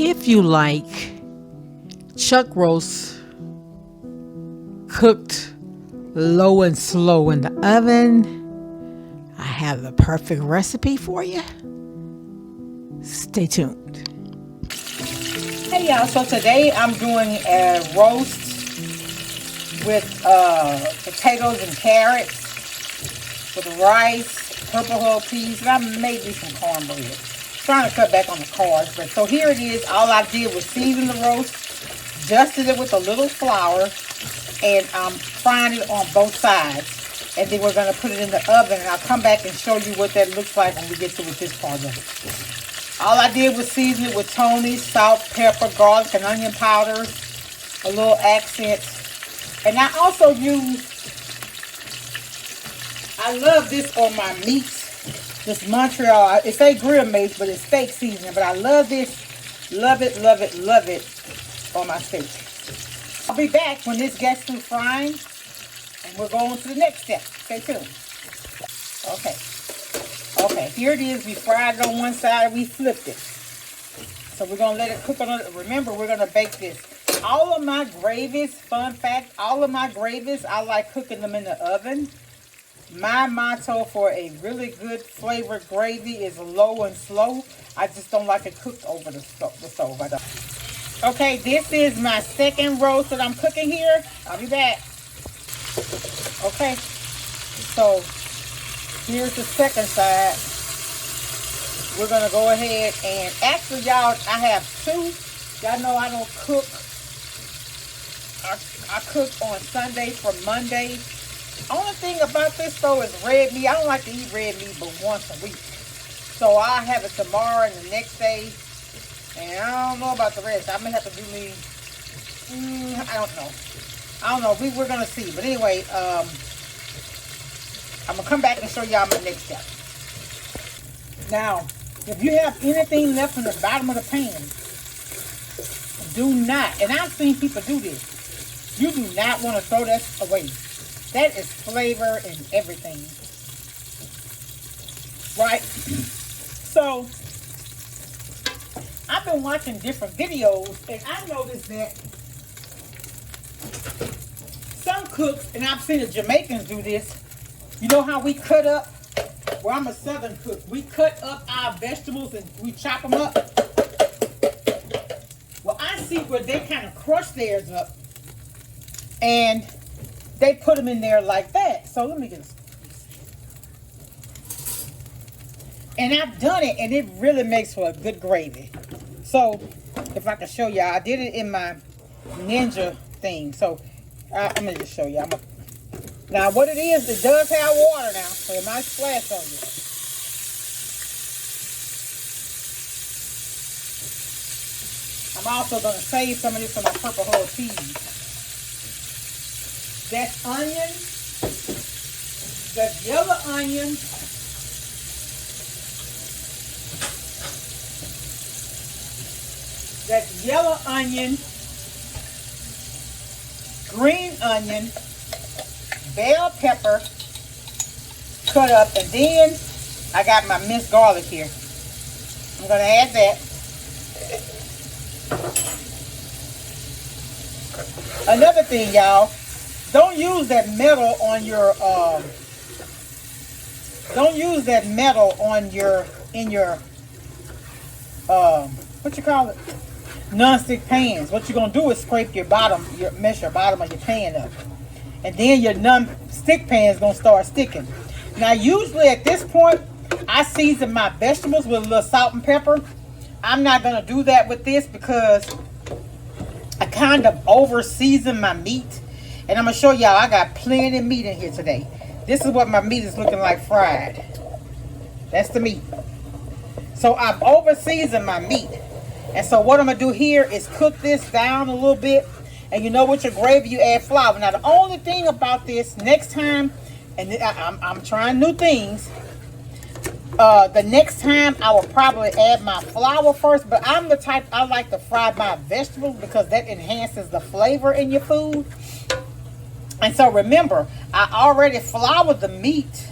if you like chuck roast cooked low and slow in the oven, I have the perfect recipe for you. Stay tuned. Hey y'all, so today I'm doing a roast with potatoes and carrots, with rice, purple whole peas, and I made me some cornbread. Trying to cut back on the carbs, but so here it is. All I did was season the roast, dusted it with a little flour, and frying it on both sides. And then we're going to put it in the oven, and I'll come back and show you what that looks like when we get to this part of it. All I did was season it with Tony's, salt, pepper, garlic, and onion powders, a little accent. And I also use, I love this on my meats. This Montreal, it's a grill mace, but it's steak seasoning. But I love this, love it, love it, love it on my steak. I'll be back when this gets through frying, and we're going to the next step. Stay tuned. Okay, here it is. We fried it on one side, we flipped it. So we're gonna let it cook on it. Remember, we're gonna bake this. All of my gravies, fun fact, all of my gravies, I like cooking them in the oven. My motto for a really good flavored gravy is low and slow. I just don't like it cooked over the stove. I don't. Okay, this is my second roast that I'm cooking here. I'll be back. Okay, so here's the second side. We're going to go ahead and, actually, y'all, I have two. Y'all know I don't cook. I cook on Sunday for Monday. Only thing about this though is red meat. I don't like to eat red meat but once a week. So I'll have it tomorrow and the next day. And I don't know about the rest. I may have to do me, I don't know. We're going to see. But anyway, I'm going to come back and show y'all my next step. Now, if you have anything left in the bottom of the pan, do not, and I've seen people do this, you do not want to throw that away. That is flavor and everything. Right? So, I've been watching different videos, and I noticed that some cooks, and I've seen the Jamaicans do this, you know how we cut up? Well, I'm a Southern cook. We cut up our vegetables and we chop them up. Well, I see where they kind of crush theirs up and they put them in there like that. So let me get this. And I've done it, and it really makes for a good gravy. So if I can show y'all, I did it in my Ninja thing. So I'm going to just show y'all. Now, what it is, it does have water now, so it might splash on you. I'm also going to save some of this for my purple whole peas. That's onion. That's yellow onion. That's yellow onion. Green onion. Bell pepper cut up, and then I got my minced garlic here. I'm going to add that. Another thing, y'all, don't use that metal on your what you call it, non-stick pans. What you're going to do is scrape your bottom, mess your bottom of your pan up. And then your non-stick pan is going to start sticking. Now, usually at this point, I season my vegetables with a little salt and pepper. I'm not going to do that with this because I kind of over-season my meat. And I'm going to show y'all, I got plenty of meat in here today. This is what my meat is looking like fried. That's the meat. So I've over-seasoned my meat. And so what I'm going to do here is cook this down a little bit. And you know, with your gravy, you add flour. Now, the only thing about this, next time, and I'm trying new things, the next time I will probably add my flour first. But I'm the type, I like to fry my vegetables because that enhances the flavor in your food. And so remember, I already floured the meat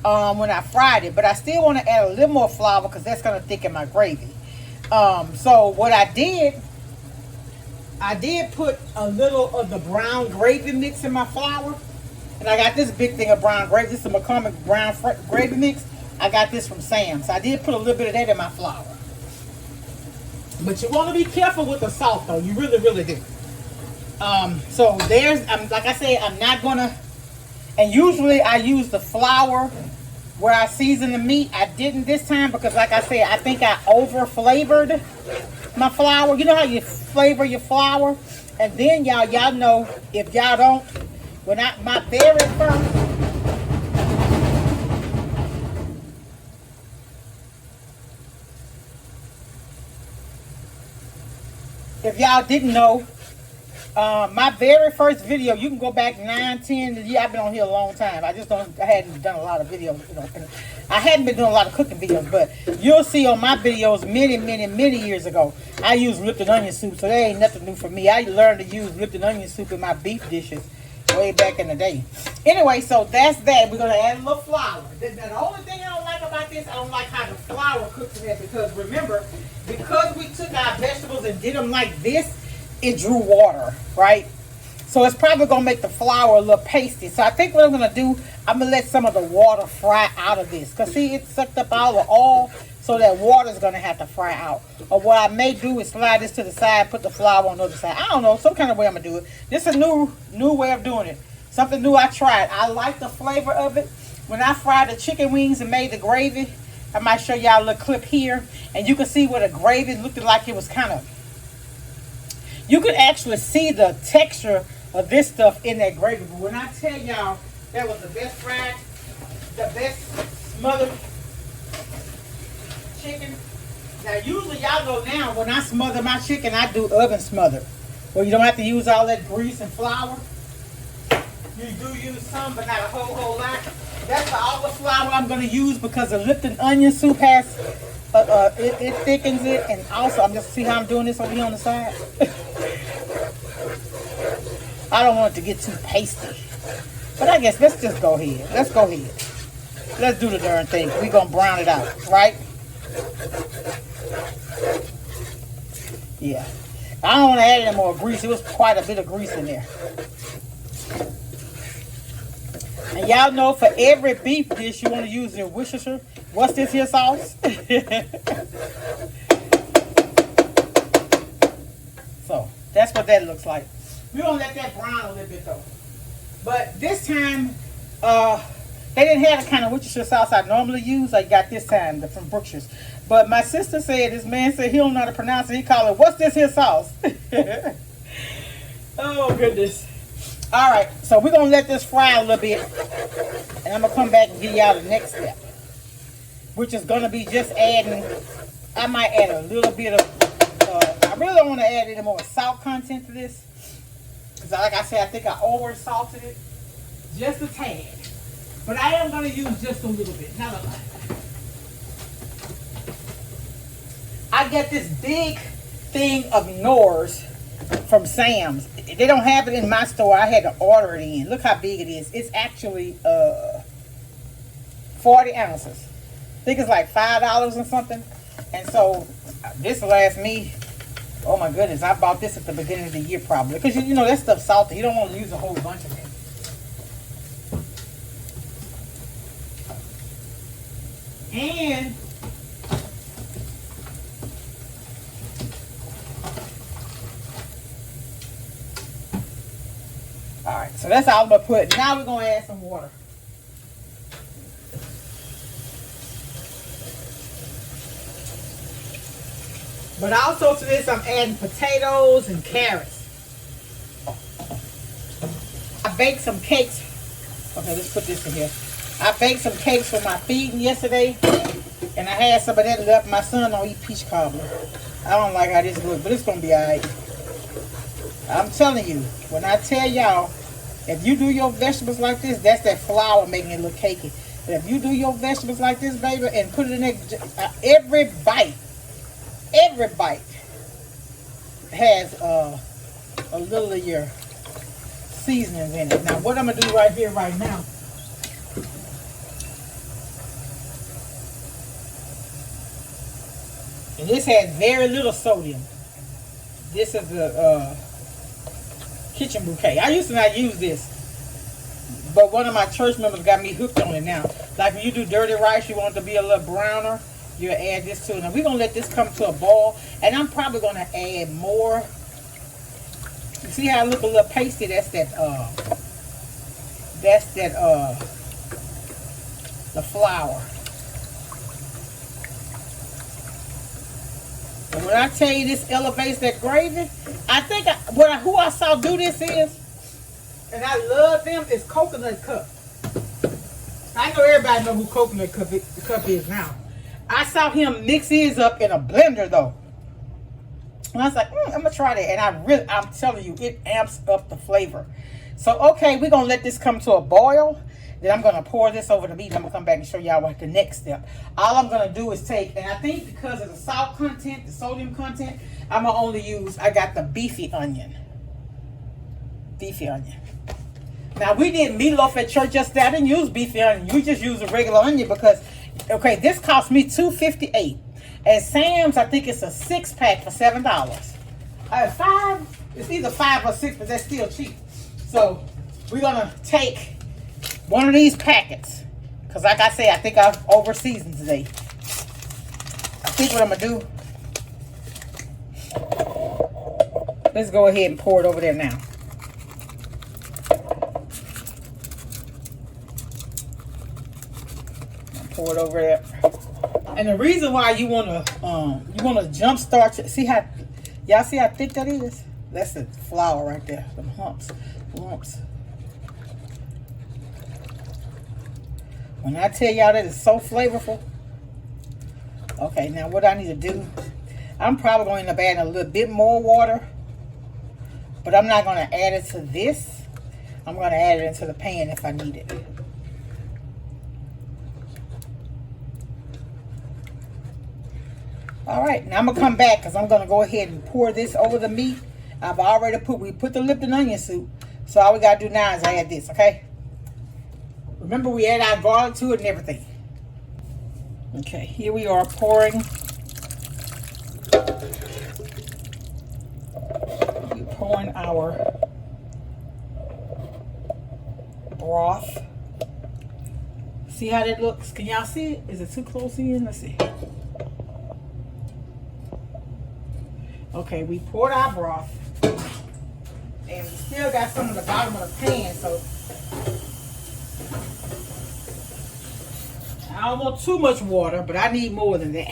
when I fried it. But I still want to add a little more flour because that's going to thicken my gravy. So what I did put a little of the brown gravy mix in my flour. And I got this big thing of brown gravy. This is a McCormick brown gravy mix. I got this from Sam's. I did put a little bit of that in my flour. But you want to be careful with the salt, though. You really, really do. So there's, like I said, I'm not going to, and usually I use the flour where I season the meat. I didn't this time because, like I said, I think I over flavored my flour. You know how you flavor your flour? And then y'all know, if y'all don't, my very first, if y'all didn't know, my very first video, you can go back 9, 10 years. I've been on here a long time. I hadn't done a lot of videos, you know. I hadn't been doing a lot of cooking videos, but you'll see on my videos many years ago, I used Lipton onion soup, so that ain't nothing new for me. I learned to use Lipton onion soup in my beef dishes way back in the day. Anyway, so that's that. We're going to add a little flour. The only thing I don't like about this, I don't like how the flour cooks in there, because remember, because we took our vegetables and did them like this, it drew water, right? So it's probably going to make the flour a little pasty. So I think what I'm going to do, I'm going to let some of the water fry out of this. Because see, it sucked up all the oil, so that water is going to have to fry out. Or what I may do is slide this to the side, put the flour on the other side. I don't know, some kind of way I'm going to do it. This is a new way of doing it. Something new I tried. I like the flavor of it. When I fried the chicken wings and made the gravy, I might show y'all a little clip here. And you can see where the gravy looked like it was kind of, you could actually see the texture of this stuff in that gravy. But when I tell y'all that was the best fried, the best smothered chicken. Now usually y'all know now when I smother my chicken, I do oven smother, where you don't have to use all that grease and flour. You do use some, but not a whole lot. That's all the flour I'm going to use, because the Lipton onion soup has it thickens it. And also, I'm just see how I'm doing this over here on the side. I don't want it to get too pasty, but I guess let's just go ahead. Let's go ahead. Let's do the darn thing. We're going to brown it out, right? Yeah. I don't want to add any more grease. It was quite a bit of grease in there. And y'all know for every beef dish you want to use your Worcestershire. What's this here sauce? So that's what that looks like. We're going to let that brown a little bit though. But this time, they didn't have the kind of Worcestershire sauce I normally use. I got this time from Brookshire's. But my sister said, this man said he don't know how to pronounce it. He called it, what's this here sauce? Oh, goodness. All right, so we're going to let this fry a little bit. And I'm going to come back and give y'all the next step, which is going to be just adding, I might add a little bit of, I really don't want to add any more salt content to this. Because like I said, I think I over salted it just a tad. But I am going to use just a little bit, not a lot. I get this big thing of Knorr's from Sam's. They don't have it in my store. I had to order it in. Look how big it is. It's actually 40 ounces. I think it's like $5 or something. And so this lasts me, oh my goodness, I bought this at the beginning of the year probably. Because you know that stuff's salty. You don't want to use a whole bunch of it. And all right, so that's all I'm gonna put. Now we're gonna add some water. But also to this, I'm adding potatoes and carrots. I baked some cakes. Okay, let's put this in here. I baked some cakes for my feeding yesterday, and I had some of that left. My son don't eat peach cobbler. I don't like how this looks, but it's gonna be all right. I'm telling you, when I tell y'all, if you do your vegetables like this, that's that flour making it look cakey. But if you do your vegetables like this, baby, and put it in there, every bite has a little of your seasonings in it. Now, what I'm gonna do right here, right now, And this has very little sodium. This is the kitchen bouquet. I used to not use this, but one of my church members got me hooked on it now. Like when you do dirty rice, you want it to be a little browner, you add this to it. Now we're gonna let this come to a boil, and I'm probably gonna add more. You see how it look a little pasty? That's the flour. And when I tell you this elevates that gravy, I think who I saw do this is, and I love them, is Coconut Cup. I know everybody know who Coconut Cup is now. I saw him mix his up in a blender though. And I was like, I'm gonna try that. And I'm telling you, it amps up the flavor. So okay, we're gonna let this come to a boil. Then I'm gonna pour this over the meat. I'm gonna come back and show y'all what the next step. All I'm gonna do is take, and I think because of the salt content, the sodium content, I'm gonna only use, I got the beefy onion. Beefy onion. Now we did meatloaf at church yesterday. I didn't use beefy onion. You just use a regular onion because, okay, this cost me $2.58. At Sam's, I think it's a 6-pack for $7. $5, it's either 5 or 6, but that's still cheap. So we're gonna take one of these packets, because like I say, I think I've over seasoned today. I think what I'm gonna do, let's go ahead and pour it over there now. Pour it over there. And the reason why you wanna jump start, see how y'all see how thick that is? That's the flour right there. The lumps. When I tell y'all that is so flavorful. Okay, now what I need to do, I'm probably going to add a little bit more water, but I'm not going to add it to this. I'm going to add it into the pan if I need it. All right, now I'm going to come back because I'm going to go ahead and pour this over the meat. We put the Lipton onion soup, so all we got to do now is add this, okay? Remember, we add our garlic to it and everything. Okay, here we are pouring. We're pouring our broth. See how that looks? Can y'all see it? Is it too close in? Let's see. Okay, we poured our broth. And we still got some at the bottom of the pan, so I don't want too much water, but I need more than that.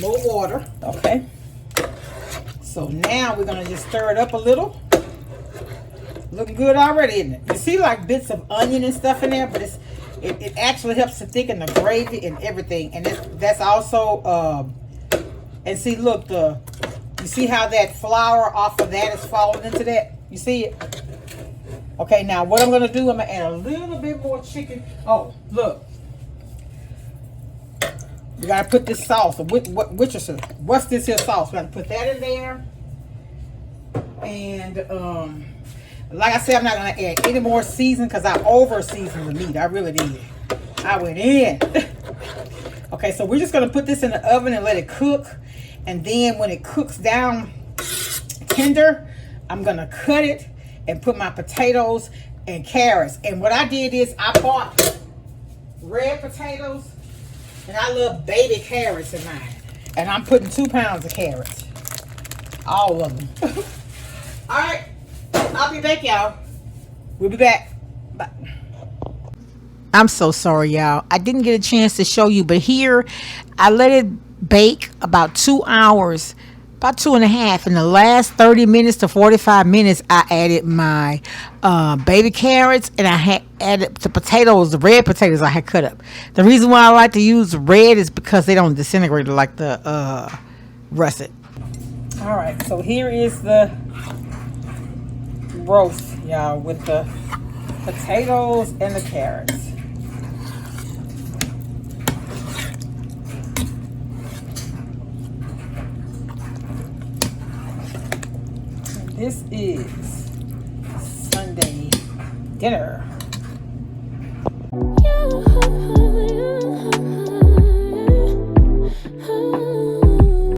More water. Okay. So now we're going to just stir it up a little. Looking good already, isn't it? You see like bits of onion and stuff in there, but it actually helps to thicken the gravy and everything. And that's also, and see, look, you see how that flour off of that is falling into that? You see it? Okay, now what I'm going to do, I'm going to add a little bit more chicken. Oh, look. We got to put this sauce. What's this here sauce? We got to put that in there. And like I said, I'm not going to add any more seasoning because I over-seasoned the meat. I really did. I went in. Okay, so we're just going to put this in the oven and let it cook. And then when it cooks down tender, I'm going to cut it and put my potatoes and carrots. And what I did is I bought red potatoes, and I love baby carrots in mine. And I'm putting 2 pounds of carrots. All of them. All right. I'll be back, y'all. We'll be back. Bye. I'm so sorry, y'all. I didn't get a chance to show you, but here I let it bake about 2 hours, about 2.5. In the last 30 minutes to 45 minutes, I added my baby carrots, and I had added the potatoes, the red potatoes I had cut up. The reason why I like to use red is because they don't disintegrate like the russet. All right, so here is the roast, y'all, with the potatoes and the carrots. This is Sunday dinner.